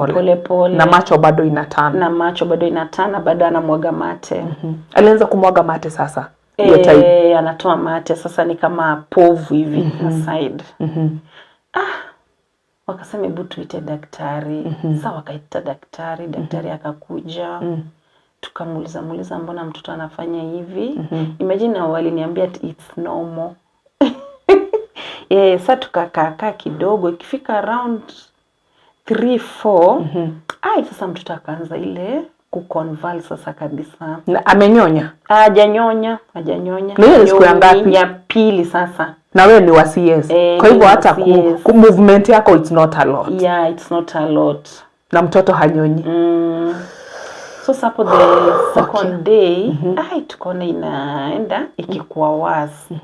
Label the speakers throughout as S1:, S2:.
S1: pole pole.
S2: Na macho bado inatana.
S1: Bado anamwaga mate.
S2: Alianza kumwaga mate sasa.
S1: Anatoa mate sasa ni kama povu hivi aside. Wakasema hebu tuite daktari. Sasa wakaita daktari, daktari akakuja. Tukamuuliza mbona mtoto anafanya hivi? Imagine waliniambia it's normal. Sasa tukakaa kidogo, ikifika around 3-4 sasa mtoto akaanza ile kuconvulse sasa kabisa.
S2: Na amenyonya?
S1: Hajanyonya.
S2: Leo siku ya ngapi?
S1: Ya pili sasa.
S2: Na wewe ni wa CS. Kwa hivyo hata movement yako it's not a lot.
S1: Yeah, it's not a lot.
S2: Na mtoto hanyonyi.
S1: So sapo the second day, tukaona inaenda ikikuwa worse.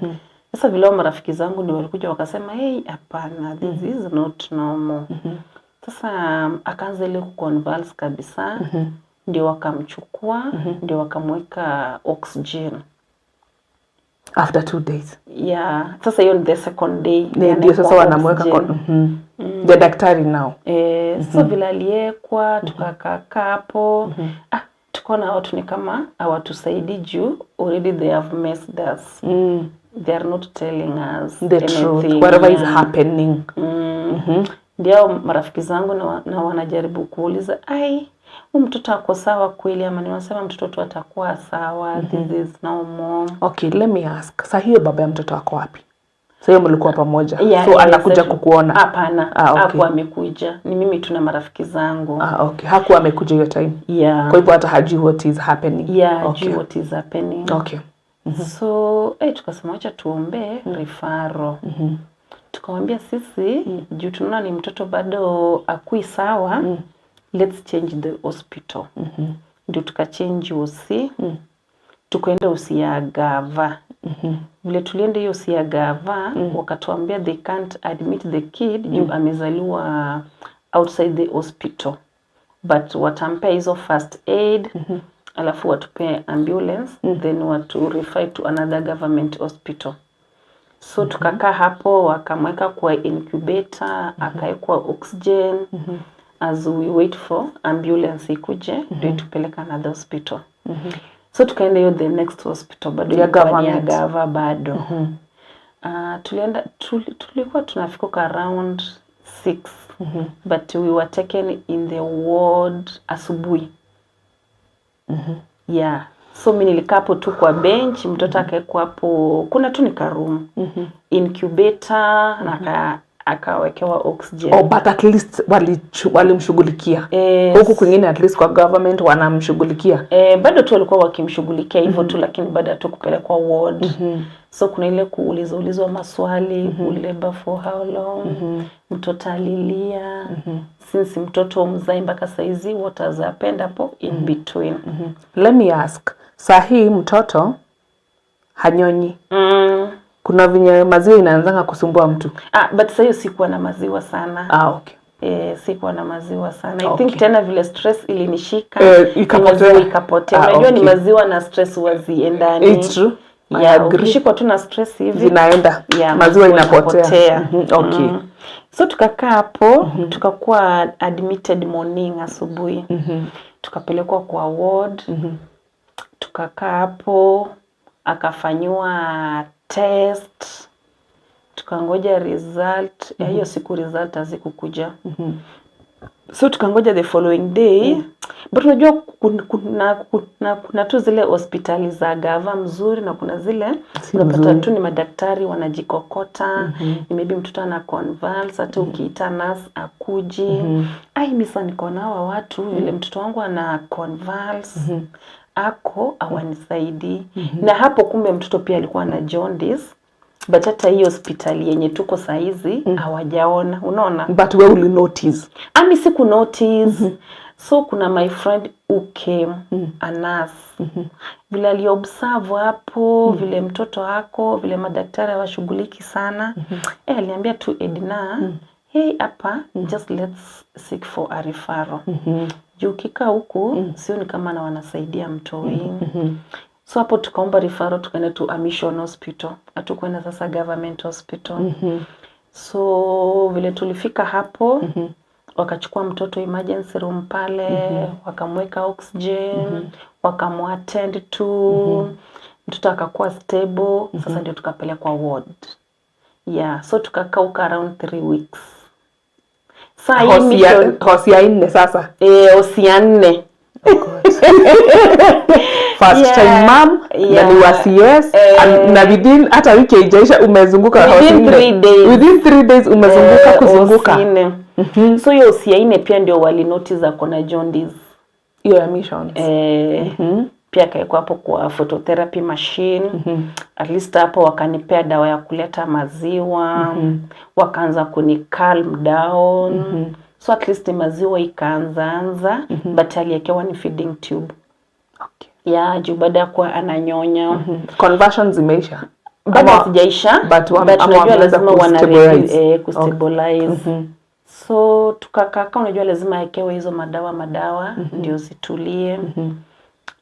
S1: Sasa vile marafiki zangu ndio walikuja wakasema, hey, hapana, this is not normal. Sasa akaanza ile kuconvulse kabisa. Ndio wakamchukua, ndio wakamweka oxygen.
S2: After 2 days.
S1: Yeah, sasa hiyo ni the second day.
S2: Ndio sasa wanamweka the daktari now.
S1: So vile aliekwa, tukakaa hapo. Tukaona watu ni kama hawatusaidii juu already they have messed us. They are not telling us
S2: the truth, whatever is happening.
S1: Ndio marafiki zangu na wanajaribu kuuliza, mtoto ako sawa kweli? Ama niwasema mtoto tu atakuwa sawa. This is normal.
S2: Okay, let me ask. Sasa hiyo baba ya mtoto ako wapi? Sasa hiyo mlikuwa pamoja?
S1: So
S2: anakuja kukuona?
S1: Hapana, hakuwa amekuja. Ni mimi tuna marafiki zangu.
S2: Okay. Hakuwa amekuja hiyo time?
S1: Yeah.
S2: Kwa hivyo hata hajui what is happening?
S1: Yeah, okay. What is happening.
S2: Okay.
S1: So, tukasema acha tuombe referral. Tukamwambia sisi, juu tunaona ni mtoto bado akui sawa, let's change the hospital. Ndio tukachange OC. Tukaenda OC ya Gava. Vile tulienda hiyo OC ya Gava, wakatuambia they can't admit the kid juu amezaliwa outside the hospital. But watampea hizo first aid, alafu watupe ambulance, then watu refer to another government hospital. So tukakaa hapo, wakamweka kwa incubator, akaekwa oxygen, as we wait for ambulance ikuje, ndio tupeleka another hospital. So tukaenda hiyo the next hospital, bado ya Gava bado. Tulikuwa tunafika around 6, but we were taken in the ward asubuhi. Yeah. So mimi nilikaa hapo tu kwa bench, mtoto akaekwa hapo, kuna tu nika room. Incubator na akawekewa oxygen.
S2: But at least walimshughulikia. Huku kwingine at least kwa government wanamshughulikia.
S1: Bado tu walikuwa wakimshughulikia hivyo tu, lakini bado tu kupelekwa ward. So kuna ile kuulizwa maswali, labor for how long, mtoto alilia, since mtoto mzai mpaka saizi, what has happened hapo in between.
S2: Let me ask, sahi mtoto hanyonyi? Kuna vinye maziwa inaanzanga kusumbua mtu?
S1: But sasa hiyo sikuwa na maziwa sana.
S2: Okay.
S1: Sikuwa na maziwa sana. I think tena vile stress ilinishika, ikapotea. Unajua ni maziwa na stress waziendani.
S2: It's true.
S1: Ukishikwa tu na stress hivi
S2: zinaenda, maziwa inapotea. Okay.
S1: So tukakaa hapo, tukakuwa admitted morning asubuhi. Tukapelekwa kwa ward. Tukakaa hapo, akafanywa test. Tukangoja result. Hiyo siku result hazikukuja. So tukangoja the following day. But unajua kuna tu zile hospitali za Gava mzuri na kuna zile unapata tu ni madaktari wanajikokota. Maybe mtoto ana convulse, hata ukiita nurse akuji. Mimi sasa niko na hawa watu, ile mtoto wangu ana convulse. Hawanisaidii. Na hapo kumbe mtoto pia alikuwa na jaundice. But hata hiyo hospitali yenye tuko saizi hawajaona, unaona?
S2: But we will notice.
S1: Mimi siku notice. So kuna my friend who came, a nurse. Vile aliobserve hapo, vile mtoto wako, vile madaktari hawashughuliki sana. Aliambia tu Edna, hey hapa, just let's seek for a referral. Juu kika huku, sio ni kama na wanasaidia mtoi. So hapo tukaomba referral, tukaenda to a mission hospital. Hatukwenda sasa government hospital. So vile tulifika hapo, wakachukua mtoto emergency room pale, wakamweka oxygen, wakamuattend to, mtoto akakuwa stable, sasa ndio tukapelekwa ward. Yeah, so tukakauka around 3 weeks. Saa hii mission
S2: hosi ya 4 sasa.
S1: Hosi ya 4.
S2: First time mom, na ni wa CS, na within hata wiki haijaisha umezunguka hosi 4. Within 3 days umezunguka kuzunguka.
S1: So hiyo hosi ya 4 pia ndio wali notice akona jaundice.
S2: Hiyo ya missions.
S1: Pia kaekwa hapo kwa phototherapy machine. At least hapo wakanipea dawa ya kuleta maziwa. Wakaanza kuni calm down. So at least maziwa ikaanza but aliyekewa ni feeding tube.
S2: Okay.
S1: Yeah, juu baada kwa ananyonya.
S2: Conversions zimeisha.
S1: Bado sijaisha but unajua lazima kustabilize. So tukakaa unajua lazima akewe hizo madawa ndio zitulie.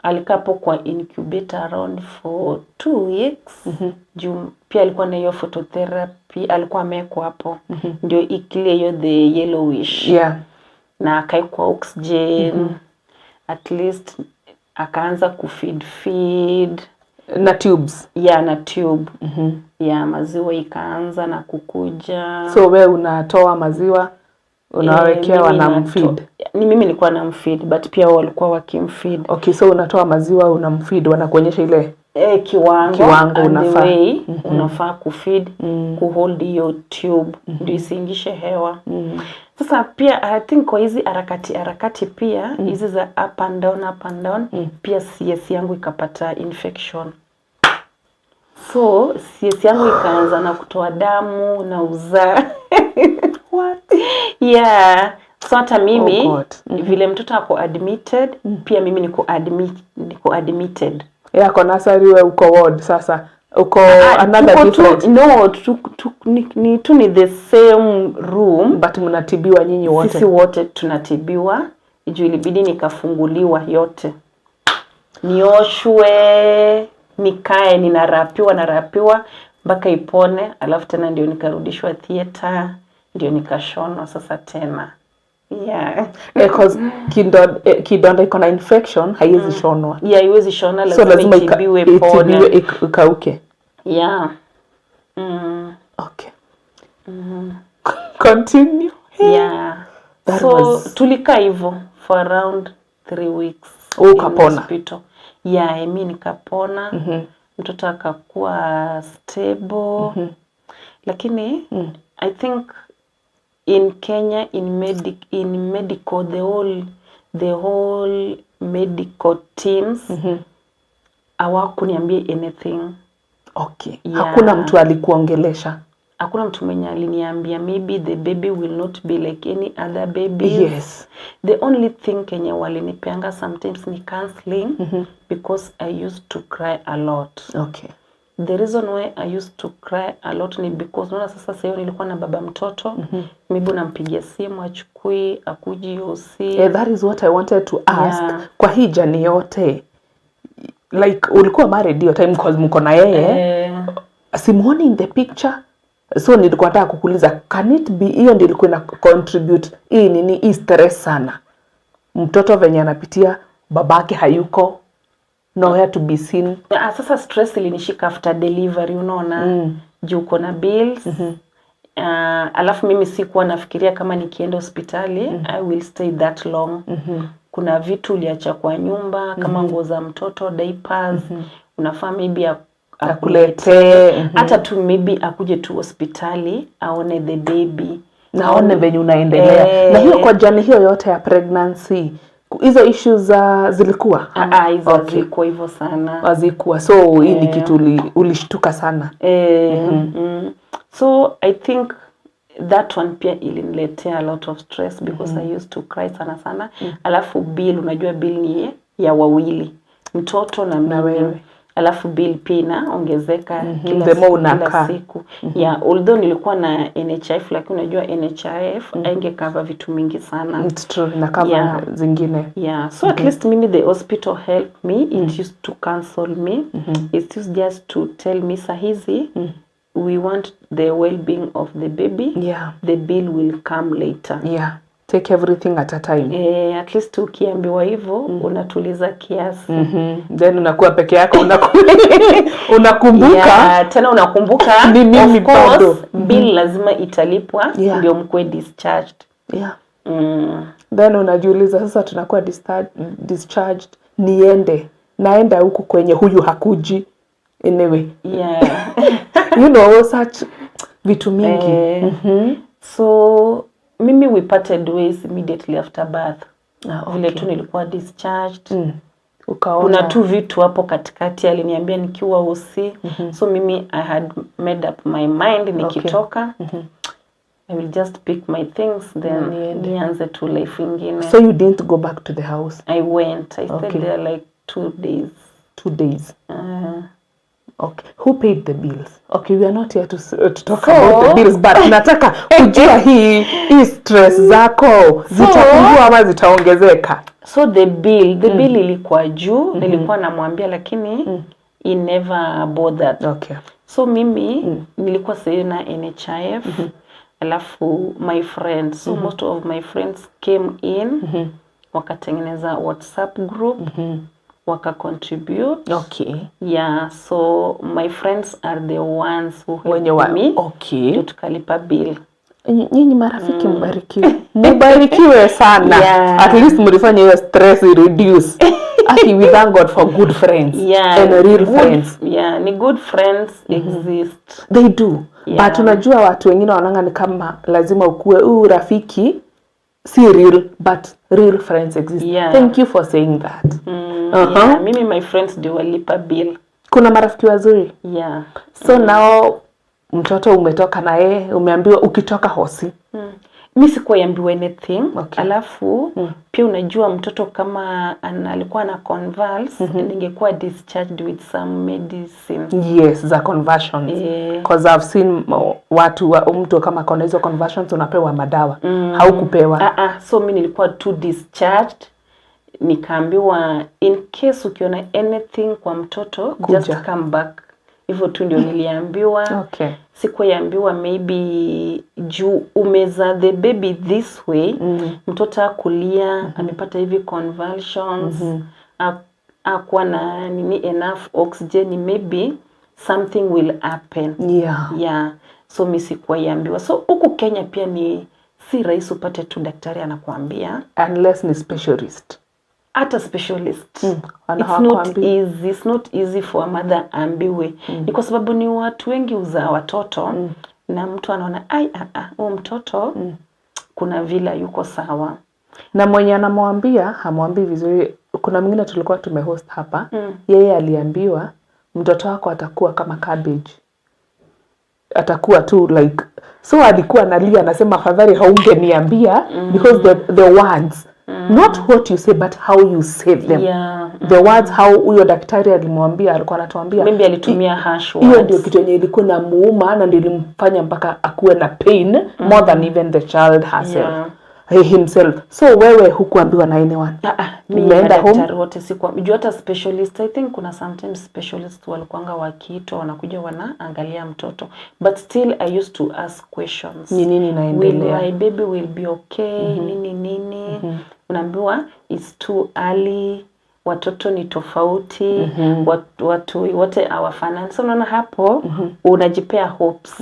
S1: Alikaa hapo kwa incubator around for 2 weeks. Juu pia alikuwa na hiyo phototherapy, alikuwa amewekwa hapo. Ndio ikile hiyo the yellowish.
S2: Yeah.
S1: Na akaekwa oxygen. At least akaanza feed
S2: na tubes.
S1: Yeah, na tube. Yeah, maziwa ikaanza na kukuja.
S2: So wewe unatoa maziwa unawekea wanamfeed?
S1: Ni mimi nilikuwa namfeed but pia wao walikuwa wakimfeed.
S2: Okay, so unatoa maziwa unamfeed, wanakuonyesha ile
S1: kiwango unafaa kufeed, kuhold hiyo tube ndio isiingishe hewa. Sasa pia I think kwa hizi harakati pia hizi za up and down pia CS yangu ikapata infection. So CS yangu ikaanza na kutoa damu na uzaa.
S2: What?
S1: Yeah. So hata mimi vile mtoto ako admitted pia mimi niko admitted.
S2: Yeah, kwa nursery wewe uko ward sasa. Uko another different.
S1: Ni the same room
S2: but mnatibiwa nyinyi wote.
S1: Sisi wote tunatibiwa. Juu ilibidi nikafunguliwa yote. Nioshwe, nikae narapiwa mpaka ipone, alafu tena ndio nikarudishwa theater, ndio nikashonwa sasa tena. Yeah.
S2: Because kidonda iko na infection haiwezi shonwa.
S1: Yeah, haiwezi shonwa, lazima itibiwe pone.
S2: Ikauke.
S1: Yeah.
S2: Okay. Continue.
S1: Yeah. So tulikaa hivyo for around 3 weeks.
S2: Ukapona?
S1: Yeah, mimi nikapona. Mtoto akakuwa stable. Lakini I think in Kenya in medical the whole medical teams hawakuniambia anything.
S2: Okay. Yeah. Hakuna mtu alikuongelesha?
S1: Hakuna mtu mwenye aliniambia maybe the baby will not be like any other baby.
S2: Yes.
S1: The only thing Kenya walinipeanga sometimes ni counseling because I used to cry a lot.
S2: Okay.
S1: The reason why I used to cry a lot ni because unaona sasa sasa nilikuwa na baba mtoto, maybe nampigia simu achukui, akuji yosi.
S2: Yeah, that is what I wanted to ask. Yeah. Kwa hii jani yote, like ulikuwa married hiyo time cause mko na yeye, simuoni in the picture. So nilikuwa nataka kukuuliza, can it be hiyo ndio ilikuwa ina contribute hii nini stress sana? Mtoto venye anapitia, babake hayuko, nowhere to be seen.
S1: Sasa stress ilinishika after delivery, unaona. Juu uko na bills. Alafu mimi sikuwa nafikiria kama nikienda hospitali I will stay that long. Kuna vitu uliacha kwa nyumba kama nguo za mtoto, diapers, unafaa maybe akulete. Hata tu maybe akuje tu hospitali aone the baby,
S2: naone venye unaendelea. Na hiyo kwa jani hiyo yote ya pregnancy hizo issues zilikuwa?
S1: Hizo zilikuwa hivyo sana.
S2: Hazikuwa. So hii ni kitu ulishtuka sana.
S1: So I think that one pia iliniletea a lot of stress because I used to cry sana. Alafu bill, unajua bill ni ya wawili, mtoto na mimi. Alafu bill pia inaongezeka kila siku. Yeah, although nilikuwa na NHIF lakini unajua NHIF hainge cover vitu mingi sana.
S2: It's true, na cover zingine.
S1: Yeah, so at least mimi the hospital helped me. It used to counsel me. It used just to tell me sahizi we want the well-being of the baby.
S2: Yeah.
S1: The bill will come later.
S2: Yeah. take everything at a time.
S1: At least ukiambiwa hivyo unatuliza kiasi.
S2: Then unakuwa peke yako unakumbuka
S1: tena unakumbuka
S2: ni mimi bado
S1: bill lazima italipwa ndio mkwe discharged.
S2: Then unajiuliza sasa tunakuwa discharged, naenda huku kwenye huyu hakuji anyway. You know, such vitu mingi.
S1: So mimi we parted ways immediately after birth. Vile tu nilikuwa discharged. Kuna tu vitu hapo katikati aliniambia nikiwa usi. So mimi I had made up my mind nikitoka. I will just pick my things then nianze to life ingine.
S2: So you didn't go back to the house?
S1: I went. I stayed there like 2 days.
S2: 2 days. Okay. Who paid the bills? Okay, we are not here to talk about the bills, but nataka kujua hii stress zako zitapungua ama zitaongezeka.
S1: So the bill ilikuwa juu, nilikuwa namwambia lakini he never bothered.
S2: Okay.
S1: So mimi nilikuwa sina NHIF. Alafu my friends, so most of my friends came in, wakatengeneza WhatsApp group, waka contribute.
S2: Okay.
S1: Yeah, so my friends are the ones who helped me.
S2: Okay.
S1: Tukalipa bill.
S2: Nyinyi marafiki mbarikiwe sana. At least mlifanya hiyo stress reduce. We thank God for good friends and real friends.
S1: Ni good friends exist.
S2: They do. But unajua watu wengine wanaanga ni kama lazima ukue rafiki si real, but real friends exist. Thank you for saying that.
S1: Mimi my friends ndio walipa bill.
S2: Kuna marafiki wazuri? So now mtoto umetoka na yeye, umeambiwa ukitoka hosi.
S1: Mimi sikuambiwa anything. Alafu pia unajua mtoto kama alikuwa na convulse, ningekuwa discharged with some medicine.
S2: Yes, za conversions. Because I've seen mtu kama kuna hizo conversions unapewa madawa. Haukupewa.
S1: So mimi nilikuwa too discharged. Nikaambiwa in case ukiona anything kwa mtoto just come back. Hivyo tu ndio niliambiwa. Sikuambiwa maybe juu umeza the baby this way, mtoto akulia, amepata hivi convulsions, akuwa na enough oxygen, maybe something will happen. So mimi sikuambiwa. So huku Kenya pia ni si rahisi upate tu daktari anakuambia
S2: unless ni specialist.
S1: Hata specialist. It's not easy for a mother ambiwe. Ni kwa sababu ni watu wengi uzaa watoto na mtu anaona mtoto kuna vila yuko sawa.
S2: Na mwenye anamwambia hamwambii vizuri. Kuna mwingine tulikuwa tumehost hapa, yeye aliambiwa mtoto wako atakuwa kama cabbage. Atakuwa tu like, so alikuwa analia anasema afadhali haungeniambia because the words not what you say but how you say them. The words how huyo daktari alimwambia, alikuwa anatuambia
S1: maybe alitumia harsh words.
S2: Hiyo ndio kitu yenye ilikuwa na muuma na ndio ilimfanya mpaka akuwe na pain more than even the child herself. Himself. So wewe hukuambiwa na anyone?
S1: Nimeenda home wote sikuambiwa. Hata specialist, I think kuna sometimes specialist walikuanga wakiitwa wanakuja wanaangalia mtoto, but still I used to ask questions.
S2: Nini inaendelea?
S1: My baby will be okay? Nini? Unaambiwa it's too early, watoto ni tofauti, watu wote hawafanani. So unaona hapo unajipea hopes.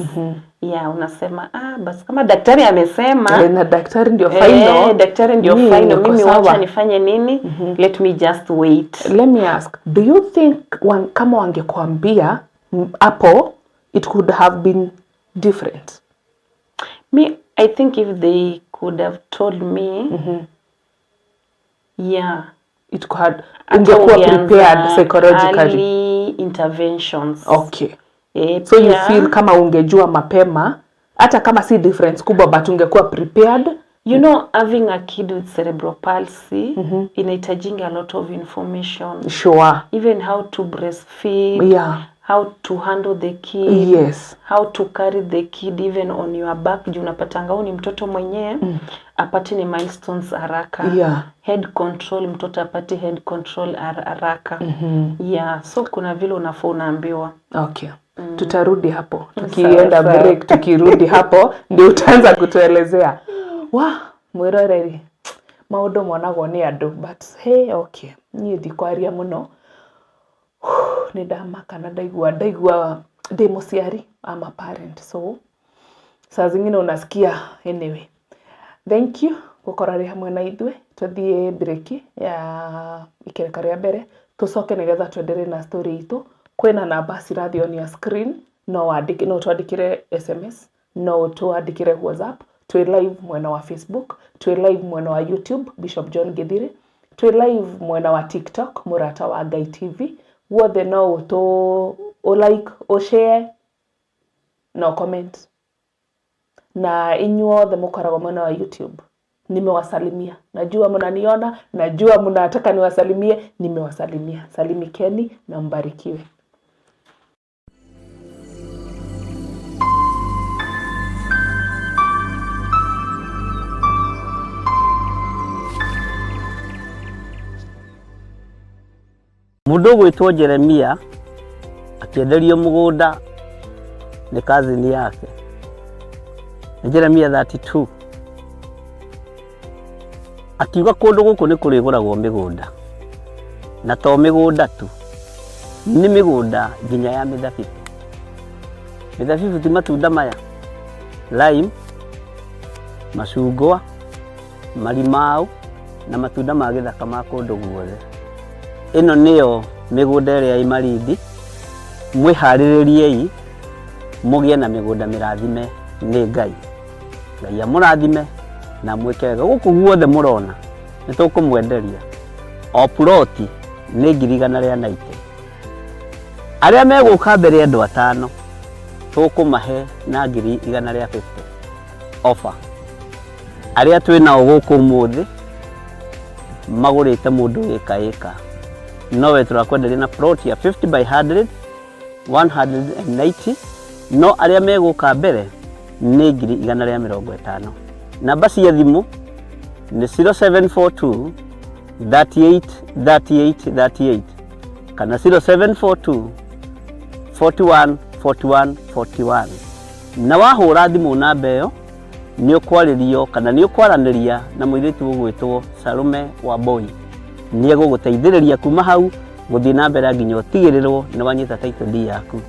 S1: Unasema basi kama daktari amesema
S2: na daktari ndio final.
S1: Daktari ndio final, mimi wacha nifanye nini? Let me just wait.
S2: Let me ask, do you think kama wangekuambia hapo it could have been different?
S1: I think if they could have told me
S2: it could ungekuwa prepared psychologically.
S1: Early interventions.
S2: So you feel kama ungejua mapema hata kama si difference kubwa but ungekuwa prepared.
S1: You know, having a kid with cerebral palsy inahitajinga a lot of information. Even how to breastfeed, how to handle the kid, how to carry the kid even on your back. Juu unapatanga ni mtoto mwenyewe apate ni milestones haraka. Head control, mtoto apate head control haraka. So kuna vile unafaa unaambiwa. Tutarudi hapo. Tukienda break, tukirudi hapo ndio utaanza kutuelezea.
S2: mwiroreri maundu monagwo ni andu but hey okay nie ndikwaria muno ni ndamaka na ndaigua ndi muciari I'm a parent so saa zingine unasikia anyway thank you gukorari hamwe na ithwe tuthie break ya ikereka ria mbere tucoke nigetha tuendelee na story itu kwina namba cirathi on your screen no twandikire SMS no twandikire WhatsApp twi live mwena wa Facebook twi live mwena wa YouTube Bishop John Githiri twi live mwena wa TikTok Murata wa Ngai TV wothe no to like o share no comment na inyuothe mukoragwo mwena wa YouTube nimewasalimia najua mnaniona najua mnataka niwasalimie nimewasalimia salimikeni na mbarikiwe.
S3: Mundu gwitwo Jeremia akienderio mugunda ni kazini yake. Jeremia 32 akiuga kundu guku ni kuriguragwo migunda na to migunda tu ni migunda nginya ya mithabibu. Mithabibu ti matunda maya lime macungwa marimau na matunda ma githaka ma kundu guothe. Ino niyo migunda ria imarindi mwihaririei mugie na migunda mirathime ni Ngai. Ngai amurathime na mwekega guku guothe murona nitukumwenderia o ploti ni 190. Aria meguka mbere andu 5 tukumahe na 150 offer. Aria twina guku muthi magurite mundu eka nowe turakwenderia na plot ya 50 by 100 190 no aria meguka mbere ni 150. Namba cia thimu ni 0742 38 38 38 kana 0742 41 41 41. Na wahura thimu namba iyo ni ukwaririo kana ni ukwaraniria na muiritu ugwitwo Salome Wamboi ni eguguteithiriria kuma hau guthii na mbere nginya utigirirwo ni wanyita title deed yaku.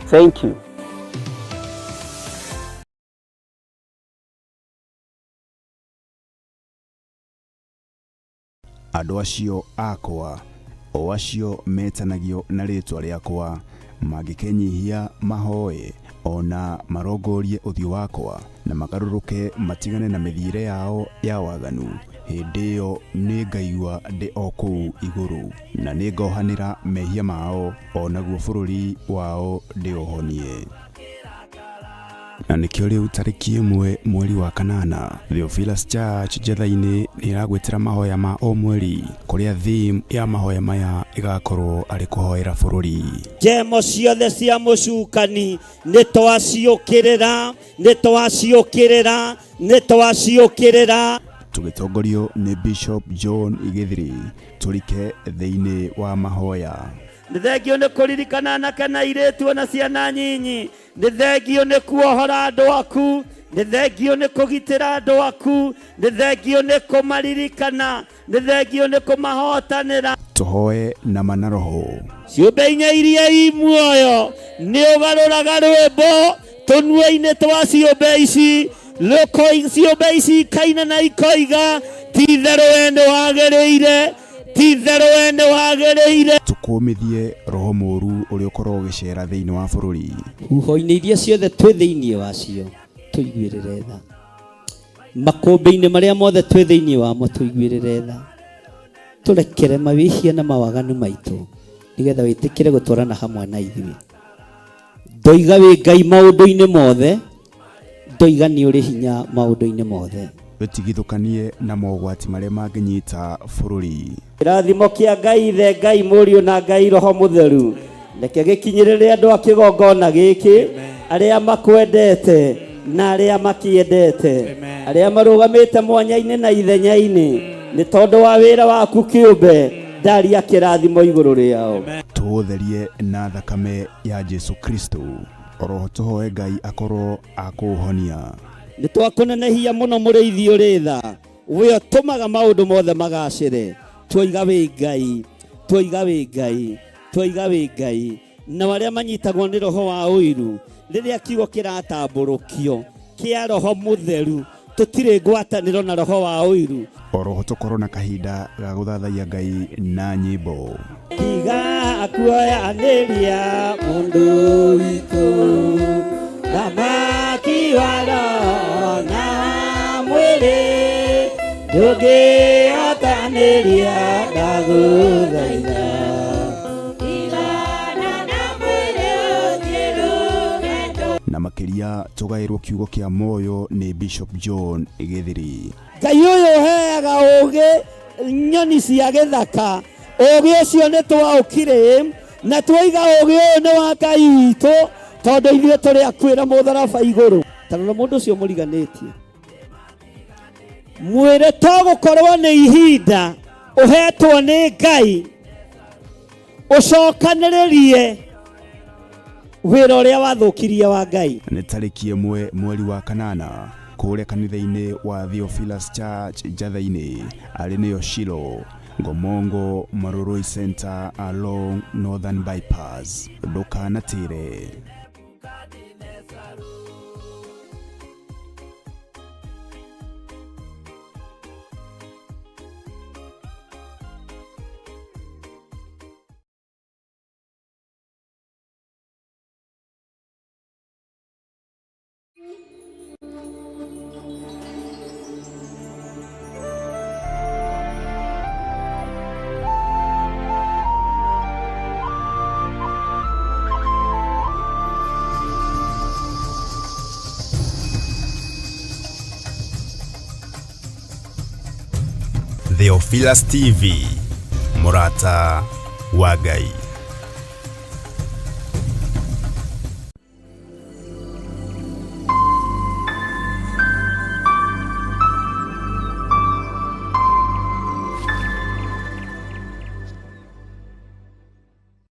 S3: Thank you.
S4: Andu acio akwa o acio metanagio na ritwa riakwa mangikenyihia mahoe ona marongorie uthio wakwa na magaruruke matigane na mithiire yao ya waganu hindi iyo ni ngaigua ndi o kuu iguru na ni ngohanira mehia mao onaguo bururi wao ndi ohonie. Na nikio riu tariki 1 mweri wa kanana Theophilus Church Jethaini ni iragwetera mahoya ma o mweri kuria theme ya mahoya maya igakorwo ari kuhoera bururi.
S5: Jemo ciothe cia mucukani ni twaciukirira ni twaciukirira ni twaciukirira
S4: tugitongorio ni Bishop John Githiri turike thiini wa mahoya.
S5: Nithengio ni kuririkana na kana iretu na ciana nyinyi. Nithengio ni kuohora andu aku. Nithengio ni kugitira andu aku. Nithengio ni kumaririkana. Nithengio ni kumahotanira.
S4: Tuhoe na manaroho
S5: ciumbe inya iria i muoyo ni ugaruraga rwimbo tunue-ini twa ciumbe ici ciumbe ici kaina na ikoiga ti-itherũ wende wagĩrĩire ti-itherũ wende wagĩrĩire.
S4: Tukumithie roho mũru ũrĩa ũkorwo ũgĩcera thĩinĩ wa bũrũri.
S5: Huho-inĩ iria ciothe twĩ thĩinĩ wacio tũiguĩrĩre tha. Makũmbĩ-inĩ marĩa mothe twĩ thĩinĩ wamo tũiguĩrĩre tha. Tũrekere mawĩhia na mawaganu maitũ nĩgetha wĩtĩkĩre gũtwarana hamwe na ithuĩ. Ndoiga wĩ Ngai maũndũ-inĩ mothe, ndoiga nĩ ũrĩ hinya maũndũ-inĩ mothe.
S4: Tũtigithũkanie na mogwati marĩa mangĩnyita bũrũri.
S5: Kĩrathimo kĩa Ngai Ithe, Ngai Mũriũ na Ngai Roho Mũtheru reke gĩkinyĩrĩre andũ a kĩgongona gĩkĩ arĩa makwendete na arĩa makĩendete arĩa marũgamĩte mwanya-inĩ na ithenya-inĩ nĩ tondũ wa wĩra waku kĩũmbe ndaria kĩrathimo igũrũ rĩao.
S4: Tũũtherie na thakame ya Jesu Kristo oro tũhoe Ngai akorwo akũhonia.
S5: nĩ twakũnenehia mũno mũrĩithi ũrĩ tha we ũtũmaga maũndũ mothe magacĩre twoiga wĩ Ngai twoiga wĩ Ngai twoiga wĩ Ngai na arĩa manyitagwo nĩ roho wa ũiru rĩrĩa kiugo kĩratambũrũkio kĩa roho mũtheru tũtirĩ ngwatanĩro na roho wa ũiru
S4: oroho tũkorwo na kahinda ga gũthathaiya Ngai na nyĩmbo
S5: tiga kuoyanĩria mũndũ witũ thamaki wa roho na mwĩrĩ ndũngĩhotanĩria ndagũthaitha
S4: na makĩria tũgaĩrwo kiugo kĩa moyo nĩ Bishop John Gĩthiri.
S5: Ngai ũyũ ũheaga ũũgĩ nyoni cia gĩthaka ũũgĩ ũcio nĩ twaũkire na twoiga ũũgĩ ũyũ nĩ wa Ngai witũ tondũ ithuĩ tũrĩ akwĩra mũtharaba igũrũ tarora mũndũ ũcio mũriganĩtie mwĩrĩ to gũkorwo nĩ ihinda ũhetwo nĩ Ngai ũcokanĩrĩrie wĩra ũrĩa wathũkirie wa Ngai.
S4: Nĩ tarĩki 1 mweri wa kanana kũrĩa kanitha-inĩ wa Theophilus Church Njatha-inĩ arĩ nĩyo Shilo Ngomongo Maroroi Center along Northern Bypass. Ndũkanatĩre. Theophilus TV, Murata wa Ngai.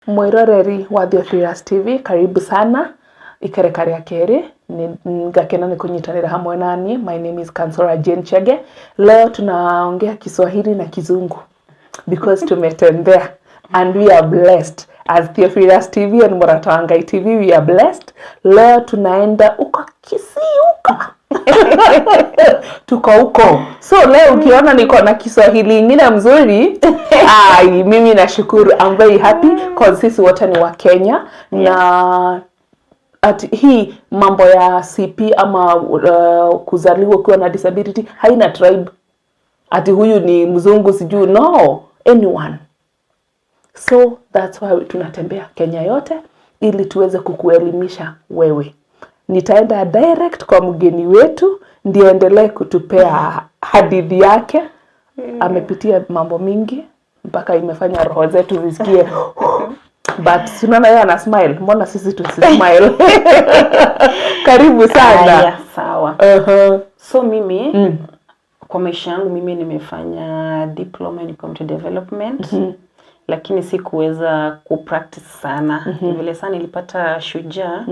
S2: Mwiroreri wa Theophilus TV, karibu sana ikereka rĩa kerĩ ngakena nĩ kunyitanĩra hamwe nani. My name is Councillor Jane Chege. Leo tunaongea Kiswahili na Kizungu because tumetembea and we are blessed as Theophilus TV and Murata wa Ngai TV. We are blessed. Leo tunaenda uko Kisiuka tuko huko. So leo ukiona niko na Kiswahili ingine mzuri mimi nashukuru. I'm very happy because sisi wote ni wa Kenya na hii mambo ya CP ama kuzaliwa ukiwa na disability haina tribe. Ati huyu ni mzungu sijui, no, anyone. So that's why tunatembea Kenya yote ili tuweze kukuelimisha wewe. Nitaenda direct kwa mgeni wetu ndio endelee kutupea hadithi yake. Amepitia mambo mingi mpaka imefanya roho zetu zisikie but tunaona yeye ana smile, mbona sisi tusismile? Karibu sana.
S1: Aya, sawa. So mimi kwa maisha yangu mimi nimefanya diploma in community development. Lakini sikuweza kupractice sana. Vile sana nilipata shujaa.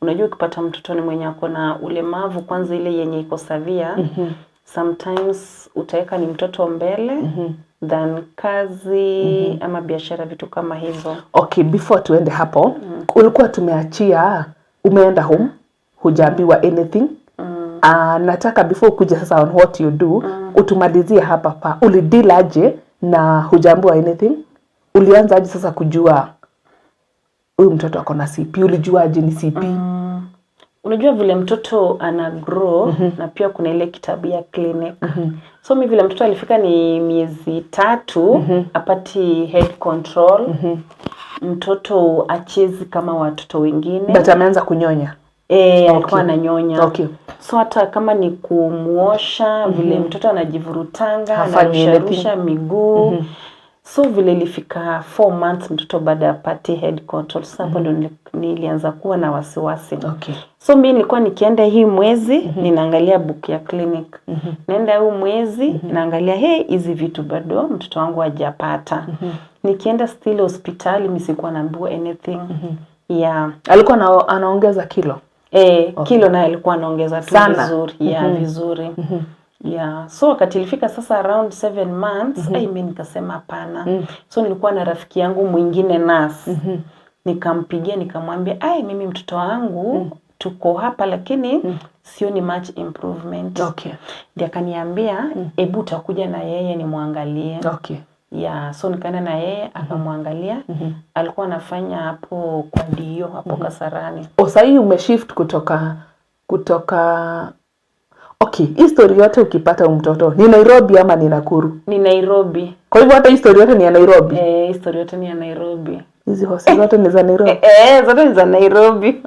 S1: Unajua ukipata mtoto ni mwenye ako na ulemavu kwanza ile yenye iko savia. Sometimes utaweka ni mtoto mbele than kazi ama biashara, vitu kama hizo.
S2: Okay, before tuende hapo, ulikuwa tumeachia umeenda home, hujaambiwa anything. Nataka before kuja sasa on what you do, utumalizie hapa pa. Ulideal aje na hujaambiwa anything? Ulianza aje sasa kujua huyu mtoto ako na CP? Ulijua aje ni CP?
S1: Unajua vile mtoto ana grow na pia kuna ile kitabu ya clinic. So mimi vile mtoto alifika ni miezi 3 apati head control. Mtoto achezi kama watoto wengine.
S2: But ameanza kunyonya.
S1: Alikuwa ananyonya.
S2: Okay.
S1: So hata kama ni kumuosha vile mtoto anajivurutanga, anarusha miguu. So vile ilifika 4 months mtoto baada apati head control. Sasa hapo ndo nilianza kuwa na wasiwasi.
S2: Okay.
S1: So mimi nilikuwa nikienda hii mwezi ninaangalia book ya clinic. Naenda huu mwezi naangalia hizi vitu bado mtoto wangu hajapata. Nikienda still hospitali mimi sikuwa naambiwa anything. Yeah.
S2: Alikuwa anaongeza kilo?
S1: Kilo naye alikuwa anaongeza tu vizuri. Vizuri. So wakati ilifika sasa around 7 months, mimi nikasema hapana. So nilikuwa na rafiki yangu mwingine nurse. Nikampigia nikamwambia, mimi mtoto wangu tuko hapa lakini sioni much improvement. Ndio akaniambia, hebu utakuja na yeye nimwangalie. So nikaenda na yeye akamwangalia. Alikuwa anafanya hapo kwa Dio hapo Kasarani.
S2: Sasa hii umeshift kutoka history yote ukipata mtoto ni Nairobi ama ni Nakuru?
S1: Ni Nairobi.
S2: Kwa hivyo hata history yote ni ya Nairobi?
S1: History yote ni ya Nairobi.
S2: Hizi hospitali zote ni za Nairobi?
S1: Zote ni za Nairobi.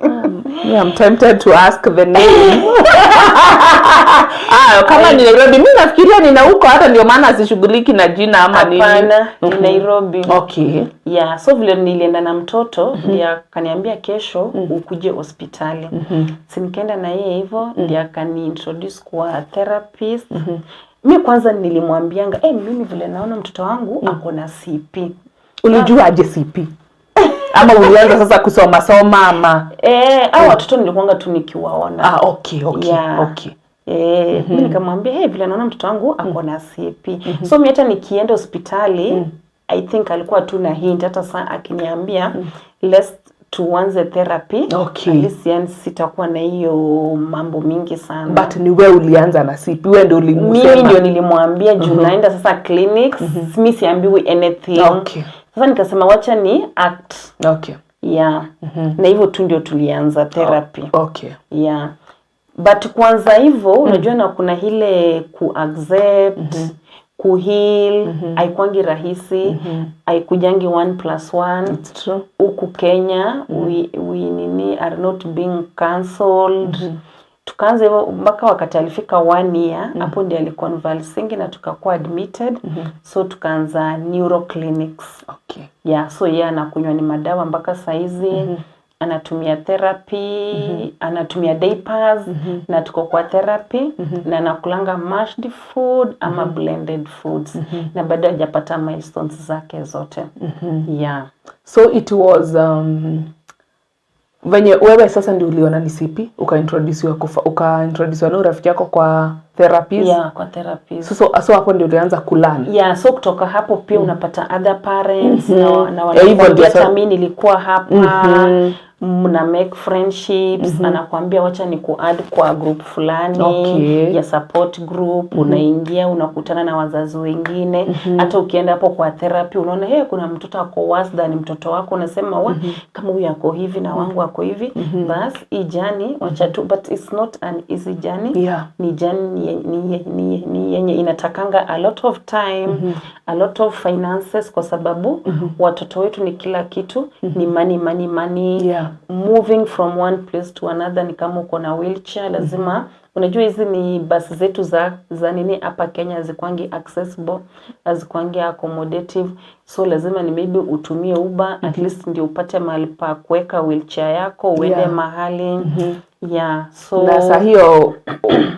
S2: I'm tempted to ask the name. Kama ni Nairobi, mimi nafikiria ni na huko hata ndio maana asishughuliki na jina ama nini.
S1: Hapana, ni Nairobi. So vile nilienda na mtoto, ndio akaniambia kesho ukuje hospitali. Si nikaenda na yeye hivyo, ndio akani introduce kwa therapist. Mimi kwanza nilimwambianga, mimi vile naona mtoto wangu ako na CP.
S2: Ulijua aje CP? Ama ulianza sasa kusoma ama?
S1: Watoto nilikuanga tu nikiwaona. Mimi nikamwambia vile naona mtoto wangu ako na CP. So mimi hata nikienda hospitali I think alikuwa tu na hint hata saa akiniambia let's tuanze therapy. At least sitakuwa na hiyo mambo mingi sana.
S2: But ni wewe ulianza na CP, wewe ndio ulimsema?
S1: Mimi ndio nilimwambia juu naenda sasa clinics, mimi siambiwi anything. Sasa nikasema wacha ni act. Na hivyo tu ndio tulianza therapy. But kwanza hivyo unajua na kuna ile ku-accept, ku-heal, haikuangi rahisi, haikujangi 1+1.
S2: It's true.
S1: Huku Kenya, we are not being cancelled. Tukaanza hivyo mpaka wakati alifika 1 year, hapo ndio alikuwa convalescing na tukakuwa admitted. So tukaanza neuro clinics. So yeye anakunywa ni madawa mpaka saizi. Anatumia therapy, anatumia diapers, na tuko kwa therapy, na anakulanga mashed food ama blended foods, na bado hajapata milestones zake zote.
S2: So it was venye wewe sasa ndio uliona ni CP, ukaintroduce na rafiki yako kwa therapies?
S1: Kwa therapies.
S2: So hapo ndio ulianza kulearn?
S1: So kutoka hapo pia unapata other parents na wanakuambia hata mimi nilikuwa hapa. Mna make friendships, anakuambia wacha ni ku-add kwa group fulani ya support group. Unaingia unakutana na wazazi wengine. Hata ukienda hapo kwa therapy unaona kuna mtoto ako worse than mtoto wako, unasema kama huyu ako hivi na wangu ako hivi, bas hii journey wacha tu, but it's not an easy journey. Ni journey ni yenye inatakanga a lot of time, a lot of finances, kwa sababu watoto wetu ni kila kitu, ni money. Moving from one place to another, ni kama uko na wheelchair lazima unajua hizi ni basi zetu za nini hapa Kenya hazikwangi accessible, hazikwangi accommodative. So lazima ni maybe utumie Uber at least ndio upate mahali pa kuweka wheelchair yako uende mahali. So
S2: na saa hiyo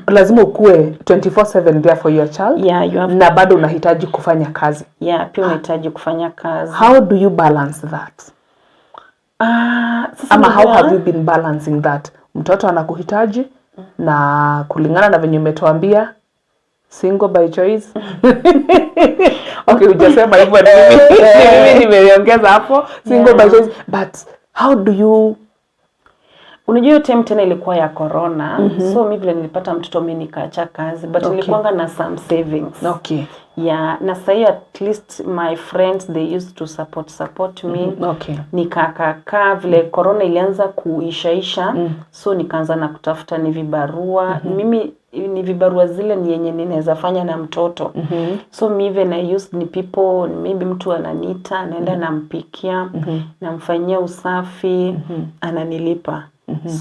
S2: lazima ukue 24/7 there for your child. Na bado unahitaji kufanya kazi.
S1: Pia unahitaji kufanya kazi.
S2: How do you balance that? Ama how have you been balancing that? Mtoto anakuhitaji na kulingana na venye umetuambia single by choice. Hujasema hivyo, mimi nimeongeza hapo single by choice, but how do you?
S1: Unajua time tena ilikuwa ya corona. So mimi vile nilipata mtoto mimi nikaacha kazi, but nilikuanga na some savings. Na sasa at least my friends they used to support me. Nikakaa vile corona ilianza kuishaisha, so nikaanza na kutafuta ni vibarua. Mimi ni vibarua zile ni yenye ninaweza fanya na mtoto. So me even I used ni people, maybe mtu ananiita, naenda nampikia, namfanyia usafi, ananilipa.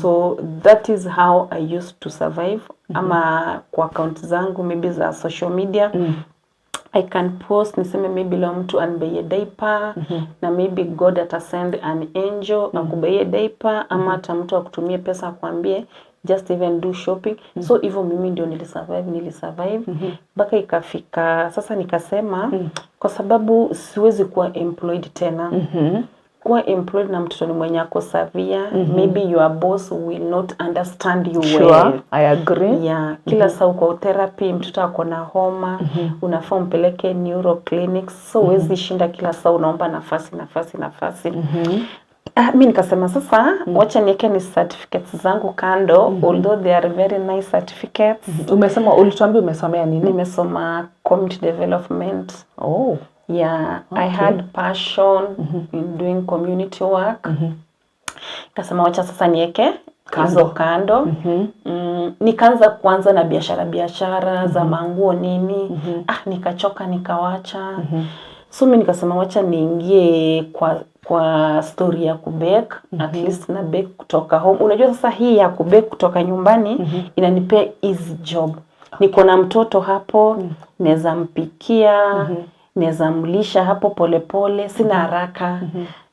S1: So that is how I used to survive. Ama kwa account zangu maybe za social media, I can post niseme maybe leo mtu anibeye diaper, na maybe God atasend an angel akubeye diaper, ama hata mtu akutumie pesa akwambie just even do shopping. So hivyo mimi ndio nilisurvive mpaka ikafika sasa nikasema kwa sababu siwezi kuwa employed tena. kuwa employed na mtoto ni mwenye ako severe, maybe your boss will not understand you well.
S2: I agree.
S1: Yeah, kila saa uko therapy, mtoto ako na homa, unafaa umpeleke neuro clinics, so huwezi shinda kila saa unaomba nafasi. Mimi nikasema sasa wacha niweke ni certificates zangu kando, although they are very nice certificates.
S2: Umesema ulituambia umesomea nini?
S1: Nimesoma community development.
S2: Oh.
S1: Yeah, okay. I had passion in doing community work. Kasema wacha sasa niweke kando. Nikaanza kwanza na biashara za manguo nini. Nikachoka nikawacha. So mimi nikasema wacha niingie kwa story ya kubake, at least na bake kutoka home. Unajua sasa hii ya kubake kutoka nyumbani inanipea easy job. Niko na mtoto hapo, naweza mpikia, naweza mlisha hapo polepole, sina haraka.